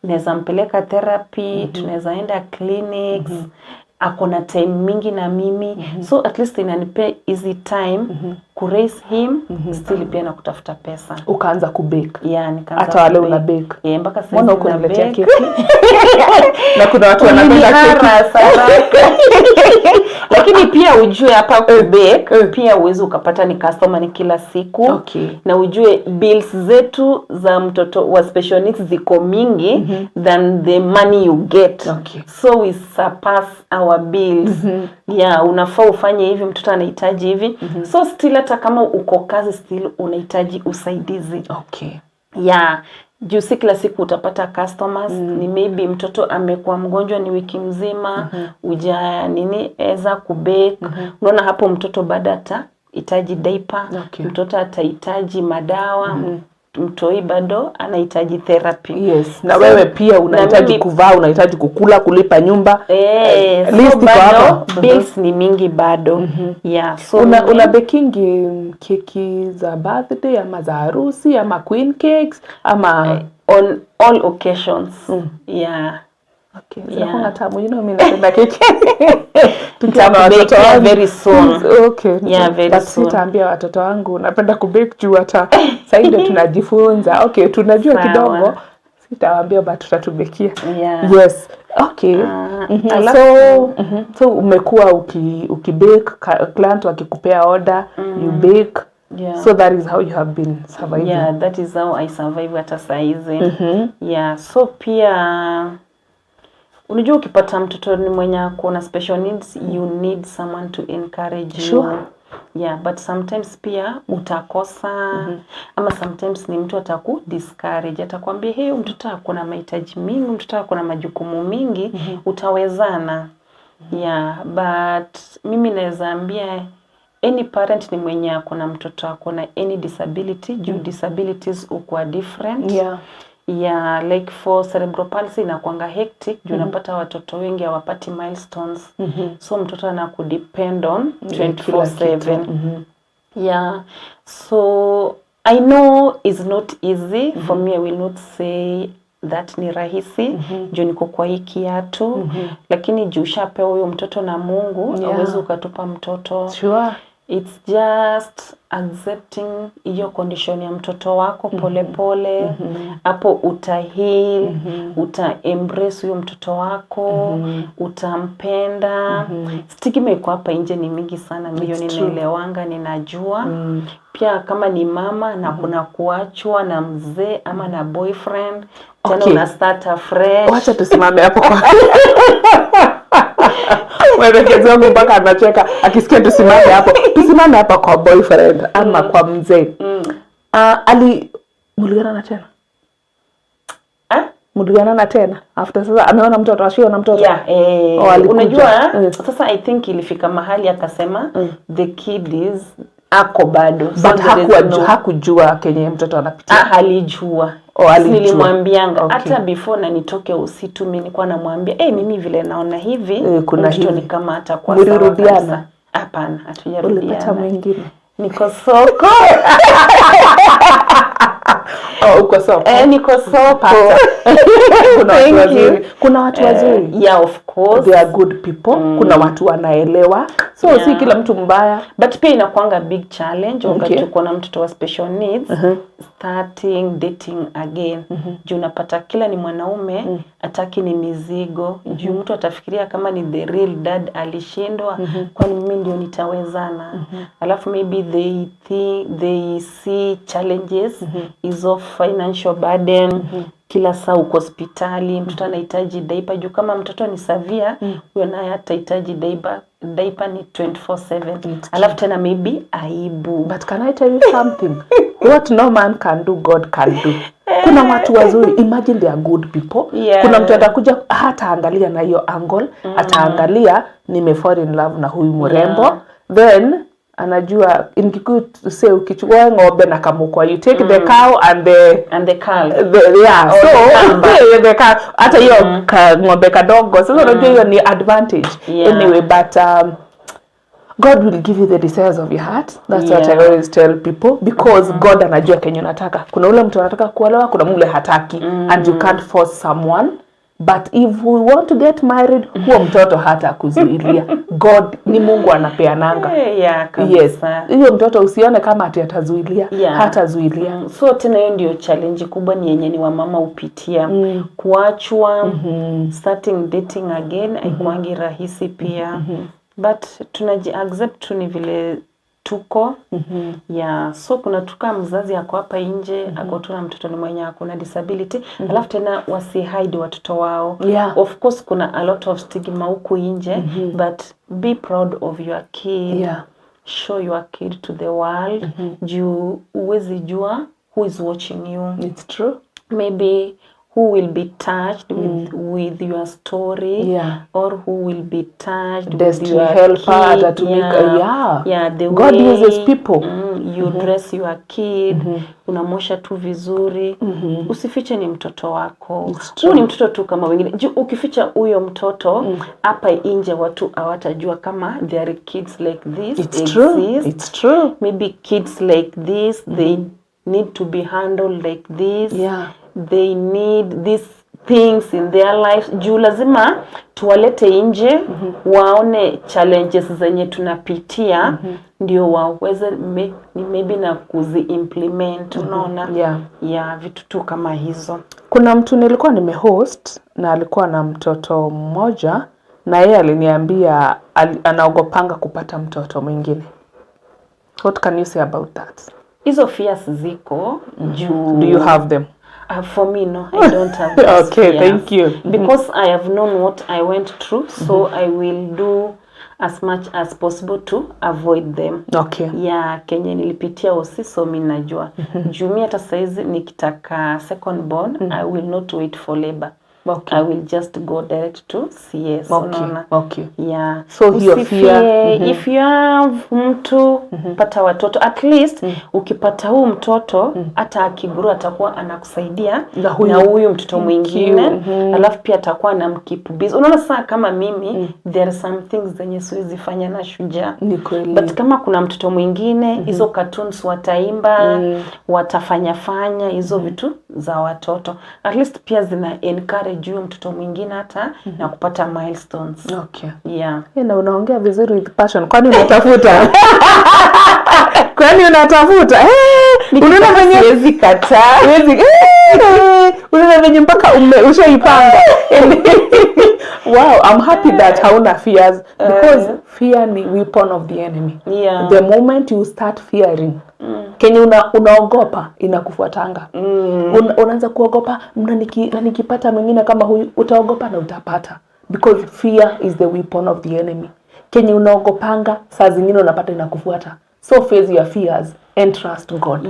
S1: Naweza mpeleka therapy, tunaweza enda clinics. Akona time mingi na mimi. So at least inanipea easy time ku raise him, still pia na kutafuta pesa.
S2: Ukaanza kubake.
S1: Yeah, nikaanza.
S2: Hata wale una bake.
S1: Yeah, mpaka sasa.
S2: Mbona uko unaletea keki? Na kuna watu wanapenda keki.
S1: Lakini pia ujue hapa kubake, pia uwezi ukapata ni customer ni kila siku.
S2: Okay.
S1: Na ujue bills zetu za mtoto wa special needs ziko mingi than the money you get.
S2: Okay.
S1: So we surpass our bills. Yeah, unafaa ufanye hivi, mtoto anahitaji hivi. So still hata kama uko kazi still unahitaji usaidizi.
S2: Okay.
S1: Yeah, juu si kila siku utapata customers. Ni maybe mtoto amekuwa mgonjwa ni wiki mzima, eza kubake. Unaona hapo mtoto baada atahitaji diaper, mtoto atahitaji madawa, mtoi bado anahitaji therapy.
S2: Yes. Na wewe pia unahitaji kuvaa, unahitaji kukula, kulipa nyumba.
S1: So bado bills ni mingi bado. Yeah, so
S2: una baking keki za birthday ama za harusi ama queen cakes ama
S1: on all occasions. Yeah.
S2: Okay. Zinakuwa tamu, mimi napenda keki.
S1: Tutabake very soon.
S2: Okay.
S1: Yeah, very soon.
S2: Sitaambia watoto wangu napenda kubake juu hata sasa ndio tunajifunza. Okay, tunajua kidogo. Sitawaambia but tutatubekia.
S1: Yeah.
S2: Yes. Okay. So umekuwa ukibake, client wakikupea order, you bake.
S1: Yeah.
S2: So that is how you have been surviving.
S1: Yeah, that is how I survive hata saizi. Yeah, so pia unajua ukipata mtoto ni mwenye kuna special needs, you need someone to encourage you. Yeah, but sometimes pia utakosa ama sometimes ni mtu ataku discourage, atakwambia hey, mtoto akona mahitaji mingi, mtoto akona majukumu mingi, utawezana. Yeah, but mimi naweza ambia any parent ni mwenye akona mtoto akona any disability, juu disabilities ukwa different. Yeah, like for cerebral palsy inakuanga hectic, juu unapata watoto wengi hawapati milestones. So mtoto anakudepend on 24/7. Yeah. So I know it's not easy. For me, I will not say that ni rahisi. Juu niko kwa hii kiatu. Lakini juu ushapewa huyo mtoto na Mungu, hauwezi ukatupa mtoto.
S2: Sure.
S1: It's just accepting hiyo condition ya mtoto wako polepole. Hapo utaheal, uta-embrace huyo mtoto wako, utampenda. Stigma iko hapa nje ni mingi sana, mimi ninaelewanga, ninajua. Pia kama ni mama na kuna kuachwa na mzee ama na boyfriend, tena una start a friend.
S2: Wacha tusimame hapo kwa mwelekezi wangu mpaka anacheka akisikia tusimame hapo. Tusimame hapa kwa boyfriend ama kwa mzee. Muligana tena? Muligana tena? After sasa ameona mtoto, ashiona mtoto.
S1: Yeah, unajua sasa I think ilifika mahali akasema the kid is ako bado.
S2: But hakujua kenye mtoto anapitia.
S1: Alijua. Nilimwambianga hata before na nitoke usitu mimi nilikuwa namwambia mimi vile naona hivi kuna mtoto ni kama hata kwa sawa.
S2: Mlirudiana?
S1: Hapana, hatujarudiana.
S2: Ulipata mwingine?
S1: Niko soko.
S2: Uko soko?
S1: Niko soko.
S2: Kuna watu wazuri. Kuna watu wazuri.
S1: Yeah, of course. course
S2: they are good people. Kuna watu wanaelewa, so si kila mtu mbaya,
S1: but pia inakuanga big challenge wakati
S2: Okay.
S1: uko na mtoto wa special needs starting dating again. Juu unapata kila ni mwanaume ataki ni mizigo, juu mtu atafikiria kama ni the real dad alishindwa, kwani mimi ndio nitawezana. Alafu maybe they see challenges is of financial burden. Kila saa uko hospitali, mtoto anahitaji diaper, juu kama mtoto ni severe huyo naye atahitaji diaper ni 24/7. Alafu tena maybe aibu.
S2: but can I tell you something? What no man can do, God can do. Kuna watu wazuri, imagine they are good people.
S1: Yeah.
S2: Kuna mtu atakuja hata angalia na hiyo angle, ataangalia nimefall in love na huyu mrembo, then anajua in Kikuyu say ukichukua ng'ombe na kamukwa, you take the cow and the
S1: calf.
S2: yeah, so the cow hata hiyo ng'ombe kadogo, sasa unajua hiyo ni advantage. Anyway, but God will give you the desires of your heart. That's what I always tell people, because God anajua kenye unataka. Kuna ule mtu anataka kuolewa, kuna mule hataki, and you can't force someone. But if we want to get married, huo mtoto hata kuzuilia. God ni Mungu anapeananga. Yes. Hiyo mtoto usione kama ati atazuilia, hata zuilia.
S1: So tena hiyo ndio challenge kubwa ni yenye ni wamama upitia. Kuachwa, starting dating again, haikuangi rahisi pia. But tunaji accept tu ni vile tuko. So kuna tuka mzazi ako hapa nje, ako tu na mtoto ni mwenye akona disability, alafu tena wasi hide watoto wao. Of course kuna a lot of stigma huku nje, but be proud of your kid. Show your kid to the world. Juu uwezi jua who is watching you.
S2: It's true.
S1: Maybe who will be touched with your story, or who will be touched with your
S2: helper
S1: kid. The
S2: God
S1: way
S2: uses people.
S1: You dress your kid, unamosha tu vizuri, usifiche ni mtoto wako. Huyu ni mtoto tu kama wengine. Ukificha huyo mtoto hapa nje, watu hawatajua kama there are kids like this.
S2: It's true.
S1: Maybe kids like this, they need to be handled like this. They need these things in their lives. Juu lazima tuwalete nje, waone challenges zenye tunapitia, ndio waweze maybe na kuzi implement. Unaona? Vitu tu kama hizo.
S2: Kuna mtu nilikuwa nimehost na alikuwa na mtoto mmoja, na yeye aliniambia anaogopanga kupata mtoto mwingine. What can you say about that?
S1: Hizo fears ziko juu.
S2: Do you have them?
S1: For me, no, I don't have those
S2: okay,
S1: fears.
S2: thank you.
S1: Because I have known what I went through, so I will do as much as possible to avoid them.
S2: Okay.
S1: Kenye nilipitia so mimi najua. Juu mimi hata saizi nikitaka second born, I will not wait for labor. I will just go direct to CS.
S2: Okay.
S1: So hiyo fear, if you have mtu pata watoto, at least ukipata huu mtoto hata akiguru atakuwa anakusaidia na huyu mtoto mwingine, alafu pia atakuwa na mkeep busy. Unaona saa kama mimi there are some things zenye siwezi fanya na shujaa. But kama kuna mtoto mwingine, hizo cartoons wataimba, watafanya hizo vitu za watoto. At least pia zina encourage juu mtoto mwingine hata na kupata milestones.
S2: Na unaongea vizuri with passion. Kwani unatafuta? Unaona venye
S1: siwezi kataa.
S2: Unaona venye mpaka ushaipanga. Wow, I'm happy that hauna fears, because fear ni weapon of the enemy. The moment you start fearing, kenye unaogopa inakufuatanga. Unaanza kuogopa, na nikipata mwingine kama huyu, utaogopa na utapata, because fear is the weapon of the enemy. Kenye unaogopanga saa zingine unapata inakufuata. So face your fears and trust God.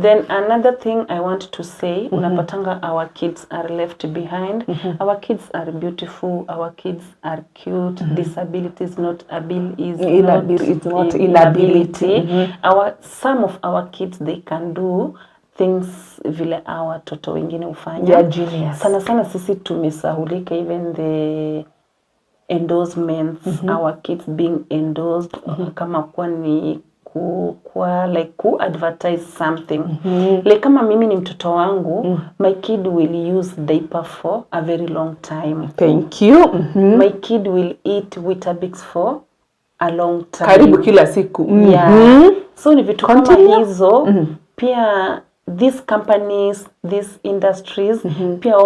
S1: Then another thing I want to say, unapatanga our kids are left behind. Our kids are beautiful, our kids are cute. Disability is not inability. Some of our kids, they can do things vile our watoto wengine ufanya.
S2: Genius.
S1: Sana sisi tumesahulika, even the endorsements, our kids being endorsed, kama kwa ni ku advertise something. Like kama mimi ni mtoto wangu, my kid will use diaper for a very long time.
S2: Thank you.
S1: My kid will eat Weetabix for a long time.
S2: Karibu kila siku.
S1: Yeah. So ni vitu kama hizo pia these companies, these industries pia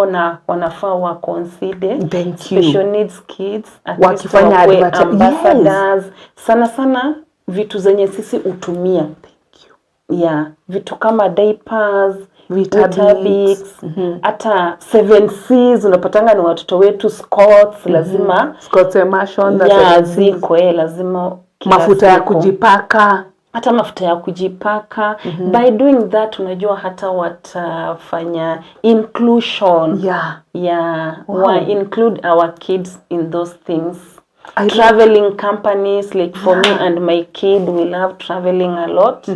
S1: wanafaa wa consider special needs kids,
S2: wakifanya
S1: ambassadors. Sana vitu zenye sisi utumia.
S2: Thank you.
S1: Yeah, vitu kama diapers,
S2: Weetabix,
S1: hata 7Cs unapatanga ni watoto wetu, Scots lazima
S2: Scots emulsion,
S1: ziko lazima
S2: mafuta ya kujipaka,
S1: hata mafuta ya kujipaka. By doing that unajua hata watafanya inclusion. Wow. Include our kids in those things. Traveling companies, like for me and my kid, we love traveling a lot.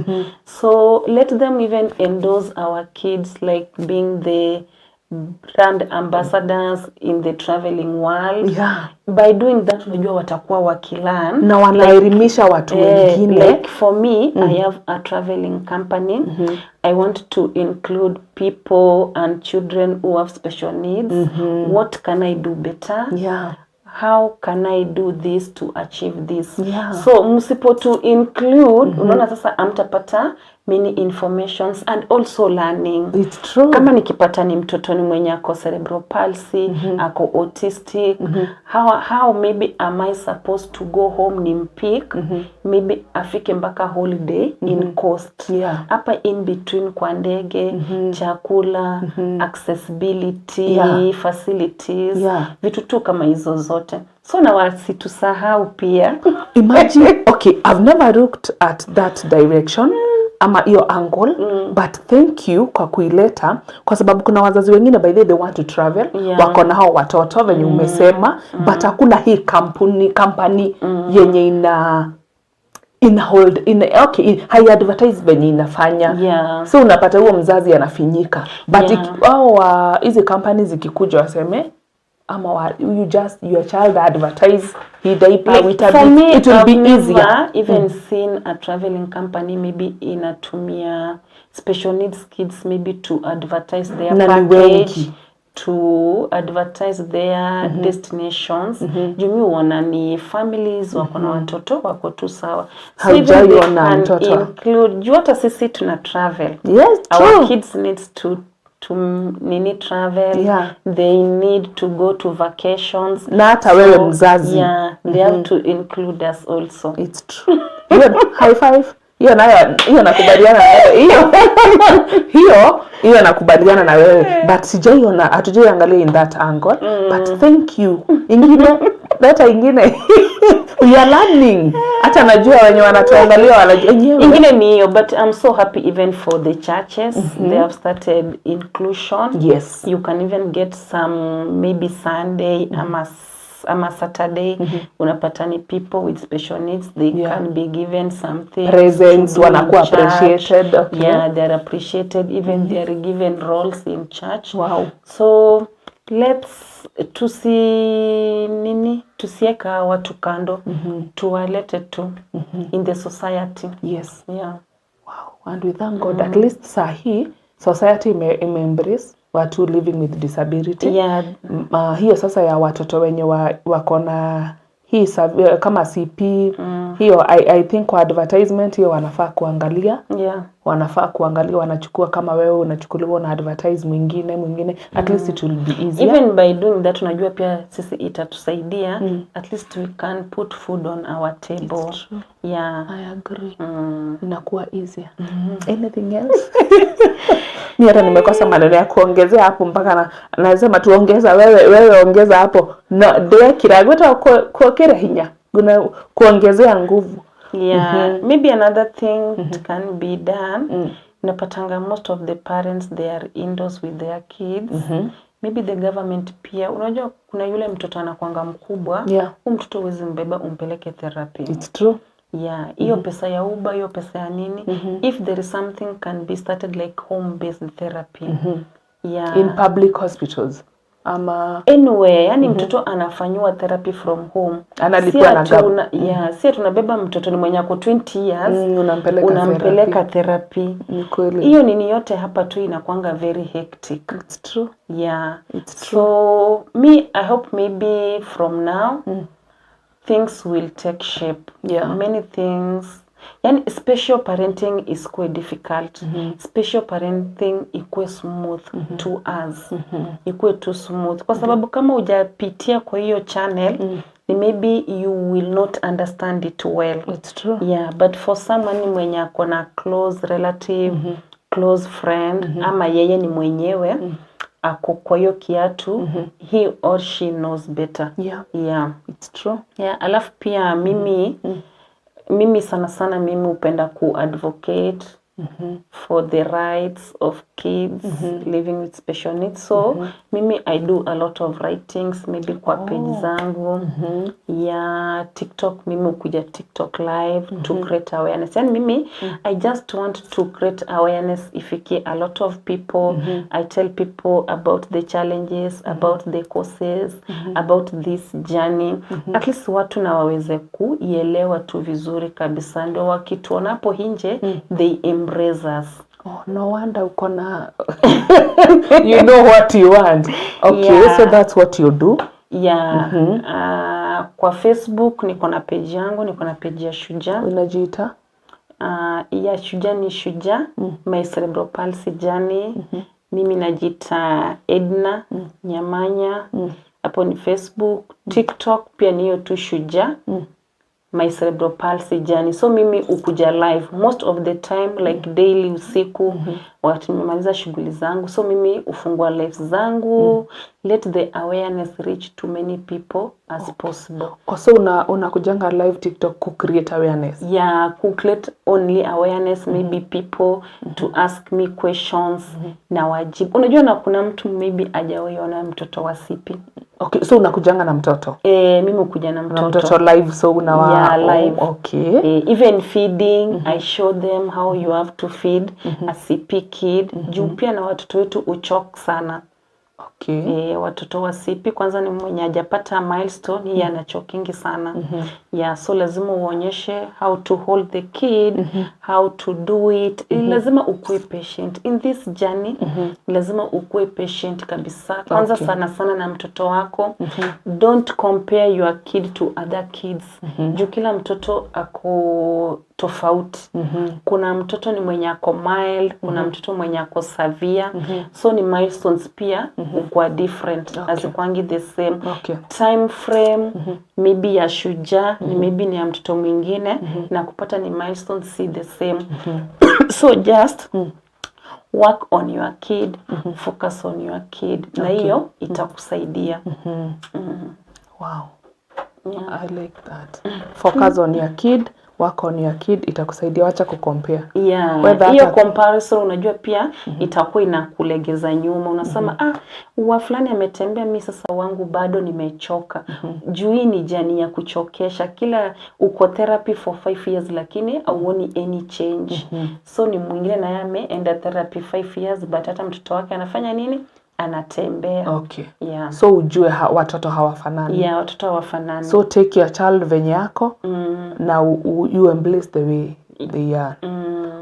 S1: So let them even endorse our kids, like being the brand ambassadors in the traveling world. By doing that unajua watakuwa wakilearn
S2: na wanaelimisha watu wengine.
S1: Like for me, I have a traveling company. I want to include people and children who have special needs. What can I do better? How can I do this to achieve this? So msipo to include, unaona sasa amtapata many informations and also learning.
S2: It's true.
S1: Kama nikipata ni mtoto ni mwenye ako cerebral palsy, ako autistic, how maybe am I supposed to go home nimpick, maybe afike mpaka holiday in cost. Hapa in between kwa ndege, chakula, accessibility, facilities, vitu tu kama hizo zote. So na wasitusahau pia.
S2: Imagine, okay, I've never looked at that direction. Ama hiyo angle, but thank you kwa kuileta, kwa sababu kuna wazazi wengine by the way they want to travel, wako na hao watoto venye umesema, but hakuna hii company yenye ina hold hai advertise venye inafanya. So unapata huo mzazi anafinyika, but hizi companies ikikuja waseme ama your child advertise
S1: for me, it will be easier. Even seen a traveling company maybe inatumia special needs kids maybe to advertise their package, to advertise their destinations. Jumi wana ni families wako na watoto wako tu sawa. So even they can include, juu hata sisi tuna travel. Our kids needs to travel, they need to go to vacations.
S2: Na hata wewe mzazi.
S1: They have to include us also.
S2: It's true. High five. Hiyo nakubaliana na wewe. Hiyo nakubaliana na wewe. But hatujaiangalia in that angle. But thank you. Ingine we are learning. Hata najua wenye wanatuangalia wanajua wenyewe.
S1: Ingine ni hiyo, but I'm so happy even for the churches. They have started inclusion. You can even get some maybe Sunday ama Saturday unapata ni people with special needs, they can be given something,
S2: presents, wanakuwa appreciated.
S1: They are appreciated, even they are given roles in church.
S2: So
S1: let's tusieka watu kando, tuwalete tu in the society.
S2: And we thank God at least sahi society ime embrace watu living with disability. Hiyo sasa ya watoto wenye wako na hii kama CP, hiyo I think kwa advertisement hiyo wanafaa kuangalia. Wanafaa kuangalia, wanachukua kama wewe unachukuliwa na advertise mwingine, at least it will be easier.
S1: Even by doing that unajua pia sisi itatusaidia, at least we can put food on our table.
S2: I agree. Inakuwa easier. Anything else? Ni hata nimekosa maneno ya kuongezea hapo, mpaka nasema tuongeza wewe ongeza hapo. No, de kiragota kuokera hinya. Kuongezea nguvu.
S1: Maybe another thing that can be done. Napatanga most of the parents they are indoors with their kids. Maybe the government pia, unajua kuna yule mtoto anakuanga mkubwa, mtoto huwezi mbeba umpeleke therapy.
S2: It's true.
S1: Hiyo pesa ya Uber, hiyo pesa ya nini, if there is something can be started like home based therapy.
S2: In public hospitals ama
S1: anywhere, yani mtoto anafanywa therapy from home.
S2: Analipwa na
S1: si tunabeba mtoto ni mwenye ako 20 years
S2: unampeleka
S1: therapy.
S2: Ni kweli.
S1: Hiyo nini yote hapa tu inakuanga very hectic.
S2: It's true.
S1: Yeah.
S2: It's true.
S1: So me, I hope maybe from now things will take shape.
S2: Yeah.
S1: Many things. Yani special parenting is quite difficult. Special parenting ikuwe smooth to us. Ikuwe too smooth. Kwa sababu kama hujapitia kwa hiyo channel, maybe you will not understand it well.
S2: It's true.
S1: Yeah, but for someone mwenye ako na close relative, close friend, ama yeye ni mwenyewe, ako kwa hiyo kiatu, he or she knows better.
S2: Yeah.
S1: Yeah.
S2: It's true.
S1: Yeah, alafu pia mimi sana sana mimi upenda ku-advocate for the rights of kids living with special needs. So mimi I do a lot of writings maybe kwa page zangu. Yeah, TikTok mimi ukuja TikTok live to create awareness. Yani mimi I just want to create awareness ifikie a lot of people. I tell people about the challenges, about the causes, about this journey. At least watu na waweze kuielewa tu vizuri kabisa, ndio wakituonapo nje they embrace us.
S2: Oh, no wonder uko na you know what you want. Okay, yeah. So that's what you do.
S1: Yeah. Kwa Facebook niko na page yangu, niko na page ya Shujaa.
S2: Unajiita?
S1: Ya Shujaa ni Shujaa, my cerebral palsy journey. Mimi najiita Edna Nyamanya. Hapo ni Facebook. TikTok pia niyo tu Shujaa. My cerebral palsy journey. So mimi ukuja live most of the time, like daily usiku, wakati nimemaliza shughuli zangu. So mimi ufungua lives zangu, let the awareness reach to many people as possible.
S2: So unakujanga live TikTok ku create awareness?
S1: Yeah, ku create only awareness, maybe people to ask me questions na wajibu. Unajua na kuna mtu maybe hajawahi mtoto wa sipi.
S2: Okay, so unakujanga na mtoto?
S1: Mimi ukuja na mtoto.
S2: Na mtoto live, so
S1: live.
S2: Okay.
S1: Even feeding, I show them how you have to feed a CP kid. Juu pia na watoto wetu uchoke sana.
S2: Okay.
S1: Watoto wa CP kwanza ni mwenye hajapata milestone, yeye anachokingi sana. Yeah, so lazima uonyeshe how to hold the kid, how to do it. Lazima ukue patient in this journey. Lazima ukue patient kabisa. Kwanza sana sana na mtoto wako. Don't compare your kid to other kids. Juu kila mtoto ako tofauti. Kuna mtoto ni mwenye ako mild, kuna mtoto mwenye ako severe. So ni milestones pia kwa different. Hazikuangi the same. Time frame maybe ya Shujaa ni maybe ni ya mtoto mwingine na kupata ni milestones si the same. So just work on your kid, focus on your kid. Na hiyo itakusaidia.
S2: Wow. Yeah. I like that. Focus on your kid, work on your kid, itakusaidia, wacha kucompare.
S1: Yeah, hiyo comparison unajua pia itakuwa inakulegeza nyuma. Unasema wa fulani ametembea, mimi sasa wangu bado nimechoka. Juu hii ni jani ya kuchokesha. Kila uko therapy for 5 years lakini hauoni any change. So ni mwingine na yeye ameenda therapy 5 years but hata mtoto wake anafanya nini? Anatembea.
S2: Okay.
S1: Yeah.
S2: So ujue watoto hawafanani.
S1: Yeah, watoto hawafanani.
S2: So take your child venye yako na you embrace the way they are.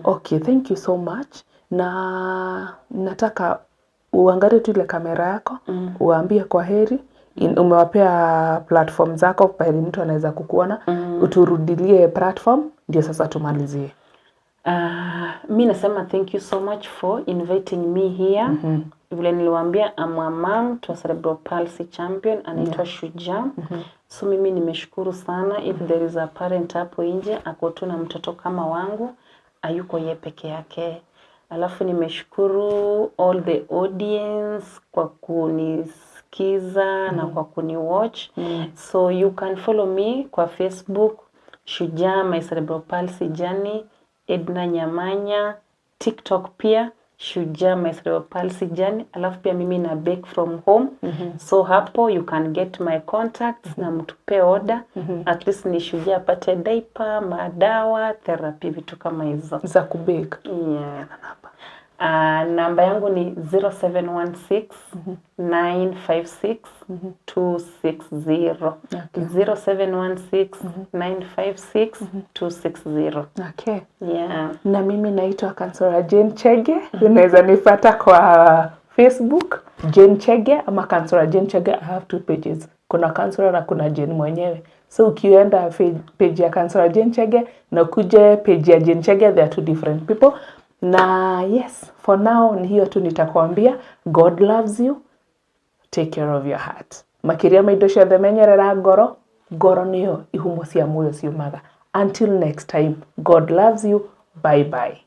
S2: Okay, thank you so much. Na nataka uangalie tu ile kamera yako, uambie kwa heri. Umewapea platform zako pale mtu anaweza kukuona. Uturudilie platform ndio sasa tumalizie.
S1: Mimi nasema thank you so much for inviting me here. Vile niliwaambia I'm a mom to a cerebral palsy champion anaitwa Shujaa. So mimi nimeshukuru sana. If there is a parent hapo nje ako tu na mtoto kama wangu, hayuko yeye peke yake. Alafu nimeshukuru all the audience kwa kunisikiza na kwa kuniwatch. So you can follow me kwa Facebook Shujaa my cerebral palsy journey, Edna Nyamanya, TikTok pia Shujaa my cerebral palsy journey. Alafu pia mimi na bake from home. So hapo you can get my contacts na mtupe order. At least ni Shujaa apate diaper, madawa, therapy, vitu kama hizo.
S2: Za kubake.
S1: Yeah. Namba yangu ni 0716 956 260. 0716 956 260.
S2: Okay.
S1: Yeah.
S2: Na mimi naitwa Councillor Jane Chege. Unaweza nipata kwa Facebook Jane Chege ama Councillor Jane Chege. I have 2 pages. Kuna Councillor na kuna Jane mwenyewe. So ukienda page ya Councillor Jane Chege na kuje page ya Jane Chege, they are 2 different people. Na yes, for now ni hiyo tu nitakwambia. God loves you. Take care of your heart. Makiria maido ciothe menyerera ngoro. Ngoro niyo ihumo cia muoyo ciumaga. Until next time, God loves you. Bye bye.